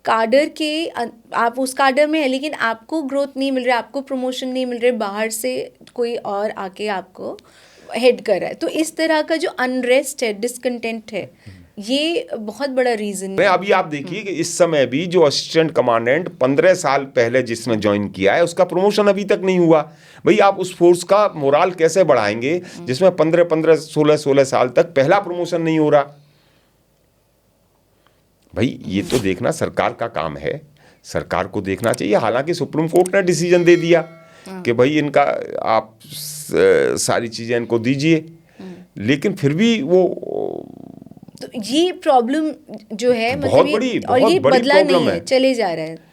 Cadre के आप उस काडर में है लेकिन आपको ग्रोथ नहीं मिल रहा, आपको प्रमोशन नहीं मिल रहा, बाहर से कोई और आके आपको हेड कर रहा है, तो इस तरह का जो अनरेस्ट है, डिसकंटेंट है, ये बहुत बड़ा रीजन मैं है। अभी आप देखिए कि इस समय भी जो असिस्टेंट कमांडेंट 15 साल पहले जिसने ज्वाइन किया है उसका प्रमोशन अभी तक नहीं हुआ। भाई आप उस फोर्स का मोराल कैसे बढ़ाएंगे जिसमें 15 16 साल तक पहला प्रमोशन नहीं हो रहा। भाई ये तो देखना सरकार का काम है, सरकार को देखना चाहिए। हालांकि सुप्रीम कोर्ट ने डिसीजन दे दिया कि भाई इनका आप सारी चीजें इनको दीजिए, लेकिन फिर भी वो तो ये प्रॉब्लम जो है बहुत मतलब बड़ी ये, और बहुत ये बड़ी बदला नहीं प्रॉब्लम है, है। चले जा रहा है।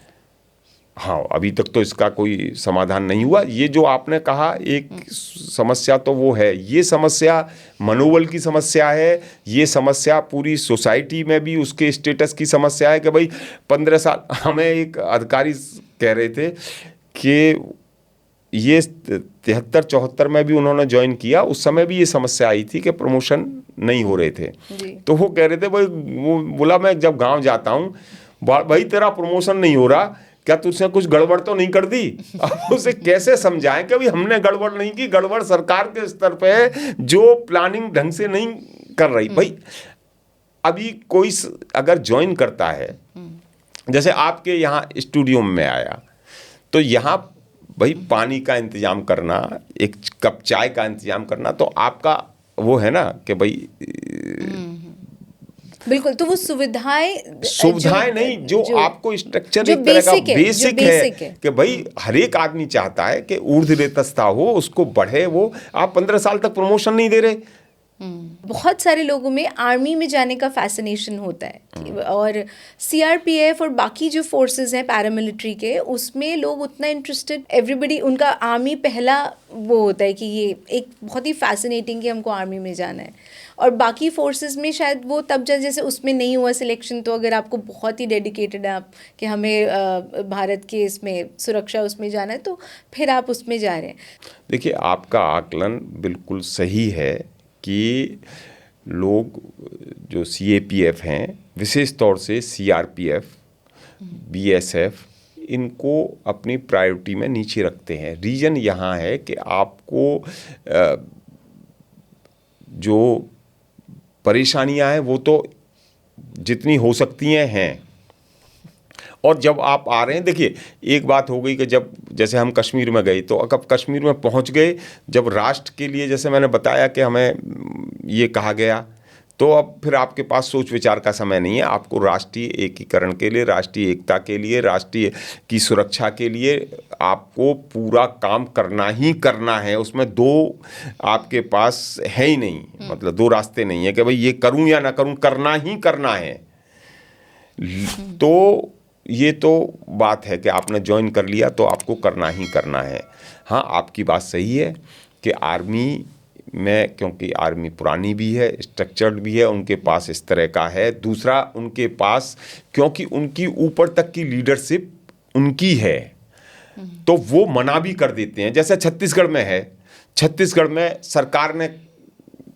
हाँ, अभी तक तो इसका कोई समाधान नहीं हुआ। ये जो आपने कहा एक समस्या तो वो है, ये समस्या मनोबल की समस्या है, ये समस्या पूरी सोसाइटी में भी उसके स्टेटस की समस्या है कि भाई 15 साल। हमें एक अधिकारी कह रहे थे कि ये 73-74 में भी उन्होंने ज्वाइन किया, उस समय भी ये समस्या आई थी कि प्रमोशन नहीं हो रहे थे। तो वो कह रहे थे भाई, वो बोला मैं जब गांव जाता हूँ, भाई तेरा प्रमोशन नहीं हो रहा, क्या तुझसे कुछ गड़बड़ तो नहीं कर दी? अब उसे कैसे समझाएं कि भाई हमने गड़बड़ नहीं की, गड़बड़ सरकार के स्तर पे है जो प्लानिंग ढंग से नहीं कर रही। भाई अभी कोई अगर ज्वाइन करता है, जैसे आपके यहाँ स्टूडियो में आया, तो यहाँ भाई पानी का इंतजाम करना, एक कप चाय का इंतजाम करना तो आपका वो है ना कि भाई बिल्कुल। तो वो सुविधाएं नहीं, जो आपको स्ट्रक्चर जो एक तरह का बेसिक है है कि भाई हर एक आदमी चाहता है कि ऊर्ध्वरेतसता हो, उसको बढ़े। वो आप 15 साल तक प्रमोशन नहीं दे रहे। बहुत सारे लोगों में आर्मी में जाने का फैसिनेशन होता है, और सीआरपीएफ और बाकी जो फोर्सेस हैं पैरामिलिट्री के, उसमें लोग उतना इंटरेस्टेड, एवरीबडी उनका आर्मी पहला वो होता है कि ये एक बहुत ही फैसिनेटिंग कि हमको आर्मी में जाना है। और बाकी फोर्सेस में शायद वो तब जैसे उसमें नहीं हुआ सिलेक्शन, तो अगर आपको बहुत ही डेडिकेटेड है आप कि हमें भारत के इसमें सुरक्षा उसमें जाना है, तो फिर आप उसमें जा रहे हैं। देखिए आपका आकलन बिल्कुल सही है कि लोग जो सीएपीएफ हैं, विशेष तौर से सीआरपीएफ, बीएसएफ, इनको अपनी प्रायोरिटी में नीचे रखते हैं। रीज़न यहाँ है कि आपको जो परेशानियां हैं वो तो जितनी हो सकती हैं, और जब आप आ रहे हैं, देखिए एक बात हो गई कि जब जैसे हम कश्मीर में गए, तो अब कश्मीर में पहुंच गए, जब राष्ट्र के लिए जैसे मैंने बताया कि हमें ये कहा गया, तो अब फिर आपके पास सोच विचार का समय नहीं है। आपको राष्ट्रीय एकीकरण के लिए, राष्ट्रीय एकता के लिए, राष्ट्रीय की सुरक्षा के लिए आपको पूरा काम करना ही करना है। उसमें दो आपके पास है ही नहीं, मतलब दो रास्ते नहीं है कि भाई ये करूं या ना करूं, करना ही करना है। तो ये तो बात है कि आपने ज्वाइन कर लिया तो आपको करना ही करना है। हाँ, आपकी बात सही है कि आर्मी में, क्योंकि आर्मी पुरानी भी है, स्ट्रक्चर्ड भी है, उनके पास इस तरह का है। दूसरा, उनके पास क्योंकि उनकी ऊपर तक की लीडरशिप उनकी है, तो वो मना भी कर देते हैं। जैसे छत्तीसगढ़ में है, छत्तीसगढ़ में सरकार ने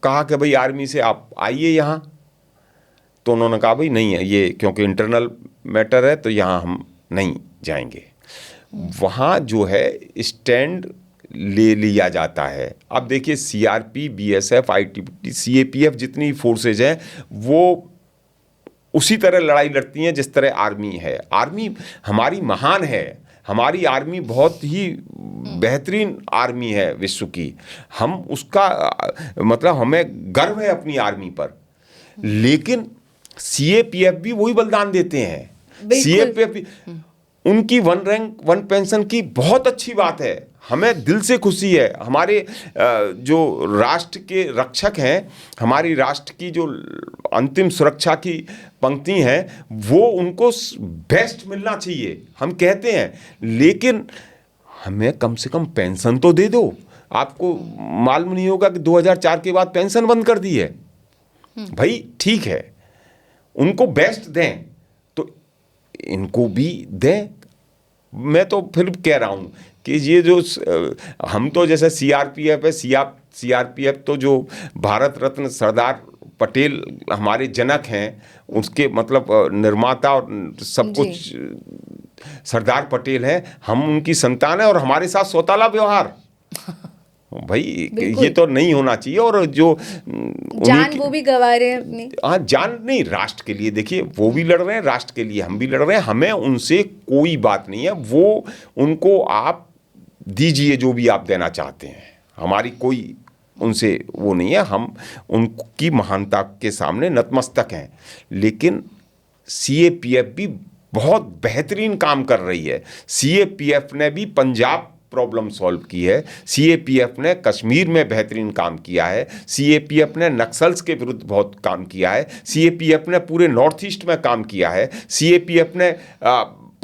कहा कि भाई आर्मी से आप आइए यहाँ, तो उन्होंने कहा भाई नहीं है ये, क्योंकि इंटरनल मैटर है तो यहाँ हम नहीं जाएंगे। वहाँ जो है स्टैंड ले लिया जाता है। अब देखिए सीआरपी, बीएसएफ, आईटीबीपी, सीएपीएफ जितनी फोर्सेज हैं वो उसी तरह लड़ाई लड़ती हैं जिस तरह आर्मी है। आर्मी हमारी महान है, हमारी आर्मी बहुत ही बेहतरीन आर्मी है विश्व की। हम उसका मतलब हमें गर्व है अपनी आर्मी पर, लेकिन सीएपीएफ भी वही बलिदान देते हैं। सीएपीएफ भी, उनकी 1 रैंक 1 पेंशन की बहुत अच्छी बात है, हमें दिल से खुशी है। हमारे जो राष्ट्र के रक्षक हैं, हमारी राष्ट्र की जो अंतिम सुरक्षा की पंक्ति हैं, वो उनको बेस्ट मिलना चाहिए, हम कहते हैं। लेकिन हमें कम से कम पेंशन तो दे दो। आपको मालूम नहीं होगा कि 2004 के बाद पेंशन बंद कर दी है। भाई ठीक है, उनको बेस्ट दें तो इनको भी दें। मैं तो फिर कह रहा हूँ कि ये जो हम तो जैसे सीआरपीएफ है, सीआरपीएफ तो जो भारत रत्न सरदार पटेल हमारे जनक हैं, उसके मतलब निर्माता और सब जी। कुछ सरदार पटेल हैं, हम उनकी संतान हैं और हमारे साथ सौताला व्यवहार भाई बिल्कुल। ये तो नहीं होना चाहिए। और जो जान वो भी गंवा रहे हैं अपनी। हाँ, जान नहीं, राष्ट्र के लिए देखिए वो भी लड़ रहे हैं, राष्ट्र के लिए हम भी लड़ रहे हैं, हमें उनसे कोई बात नहीं है। वो उनको आप दीजिए जो भी आप देना चाहते हैं, हमारी कोई उनसे वो नहीं है, हम उनकी महानता के सामने नतमस्तक हैं। लेकिन सीएपीएफ भी बहुत बेहतरीन काम कर रही है। सीएपीएफ ने भी पंजाब प्रॉब्लम सॉल्व की है, सीएपीएफ ने कश्मीर में बेहतरीन काम किया है, सीएपीएफ ने नक्सल्स के विरुद्ध बहुत काम किया है, सीएपीएफ ने पूरे नॉर्थ ईस्ट में काम किया है, सीएपीएफ ने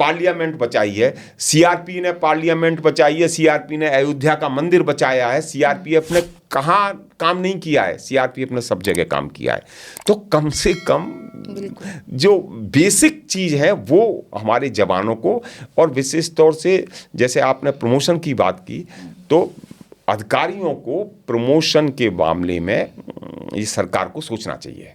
पार्लियामेंट बचाई है, सीआरपी ने पार्लियामेंट बचाई है, सीआरपी ने अयोध्या का मंदिर बचाया है, सीआरपीएफ ने कहाँ काम नहीं किया है, सीआरपीएफ ने सब जगह काम किया है। तो कम से कम जो बेसिक चीज़ है वो हमारे जवानों को, और विशेष तौर से जैसे आपने प्रमोशन की बात की, तो अधिकारियों को प्रमोशन के मामले में ये सरकार को सोचना चाहिए।